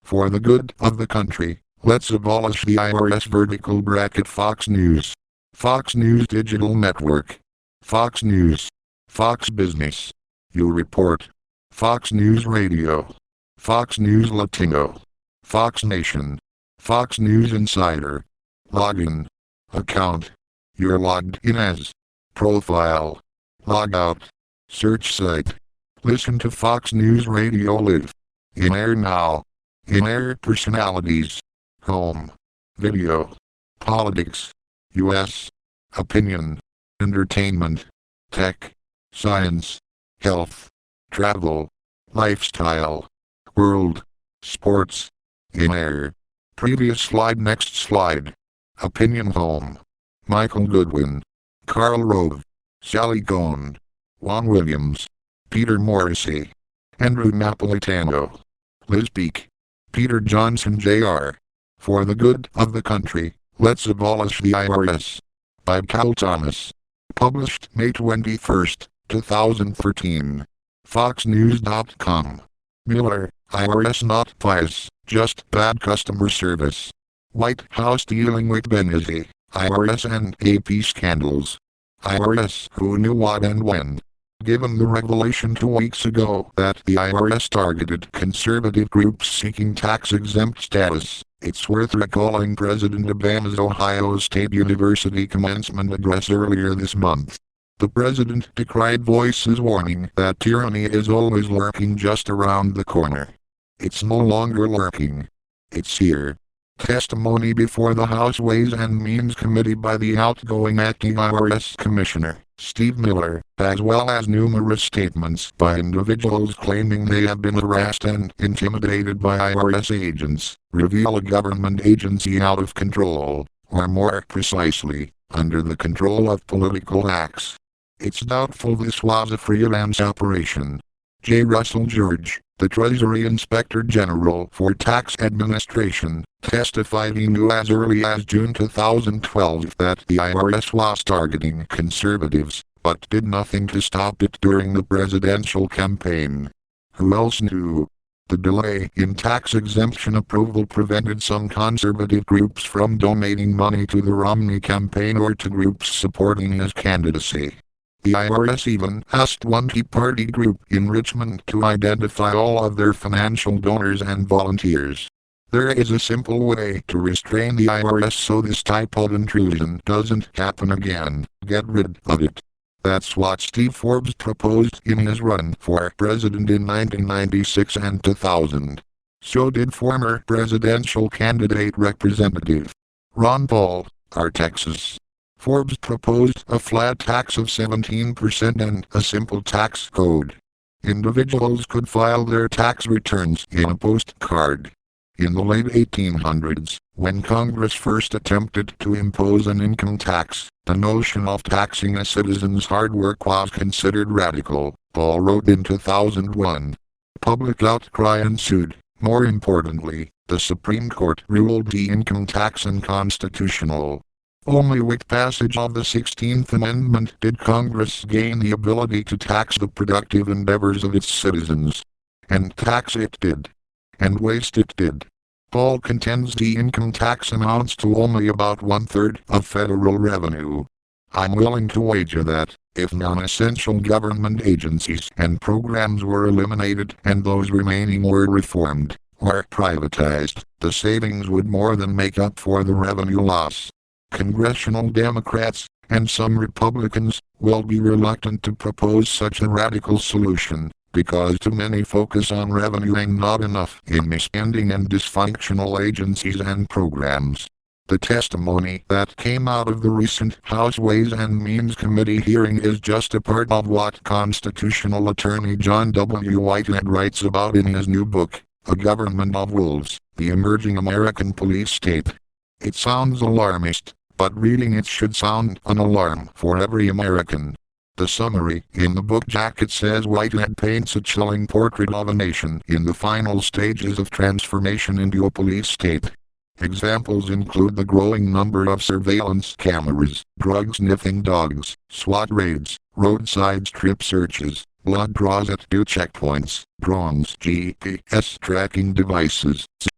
For the good of the country, let's abolish the IRS vertical bracket. Fox News, Fox News Digital Network, Fox News, Fox Business, You Report, Fox News Radio, Fox News Latino, Fox Nation, Fox News Insider. Login. Account. You're logged in as. Profile. Log out. Search site. Listen to Fox News Radio Live. In air now. In air personalities. Home. Video. Politics. U.S. Opinion. Entertainment. Tech. Science. Health. Travel. Lifestyle. World. Sports. In air. Previous slide. Next slide. Opinion. Home. Michael Goodwin. Karl Rove. Sally Cohn. Juan Williams. Peter Morrissey. Andrew Napolitano. Liz Peek. Peter Johnson Jr. For the good of the country, let's abolish the IRS. By Cal Thomas. Published May 21, 2013. FoxNews.com. Miller, IRS not bias, just bad customer service. White House dealing with Benghazi, IRS and AP scandals. IRS who knew what and when. Given the revelation 2 weeks ago that the IRS targeted conservative groups seeking tax-exempt status, it's worth recalling President Obama's Ohio State University commencement address earlier this month. The president decried voices warning that tyranny is always lurking just around the corner. It's no longer lurking. It's here. Testimony before the House Ways and Means Committee by the outgoing acting IRS Commissioner, Steve Miller, as well as numerous statements by individuals claiming they have been harassed and intimidated by IRS agents, reveal a government agency out of control, or more precisely, under the control of political hacks. It's doubtful this was a freelance operation. J. Russell George, the Treasury Inspector General for Tax Administration, testified he knew as early as June 2012 that the IRS was targeting conservatives, but did nothing to stop it during the presidential campaign. Who else knew? The delay in tax exemption approval prevented some conservative groups from donating money to the Romney campaign or to groups supporting his candidacy. The IRS even asked one Tea Party group in Richmond to identify all of their financial donors and volunteers. There is a simple way to restrain the IRS so this type of intrusion doesn't happen again. Get rid of it. That's what Steve Forbes proposed in his run for president in 1996 and 2000. So did former presidential candidate Representative Ron Paul, R. Texas. Forbes proposed a flat tax of 17% and a simple tax code. Individuals could file their tax returns in a postcard. In the late 1800s, when Congress first attempted to impose an income tax, the notion of taxing a citizen's hard work was considered radical, Paul wrote in 2001. Public outcry ensued. More importantly, the Supreme Court ruled the income tax unconstitutional. Only with passage of the 16th Amendment did Congress gain the ability to tax the productive endeavors of its citizens. And tax it did. And waste it did. Paul contends the income tax amounts to only about 1/3 of federal revenue. I'm willing to wager that, if non-essential government agencies and programs were eliminated and those remaining were reformed, or privatized, the savings would more than make up for the revenue loss. Congressional Democrats, and some Republicans, will be reluctant to propose such a radical solution, because too many focus on revenue and not enough in misspending and dysfunctional agencies and programs. The testimony that came out of the recent House Ways and Means Committee hearing is just a part of what constitutional attorney John W. Whitehead writes about in his new book, A Government of Wolves, The Emerging American Police State. It sounds alarmist, but reading it should sound an alarm for every American. The summary in the book jacket says Whitehead paints a chilling portrait of a nation in the final stages of transformation into a police state. Examples include the growing number of surveillance cameras, drug-sniffing dogs, SWAT raids, roadside strip searches, blood draws at 2 checkpoints, drones, GPS tracking devices,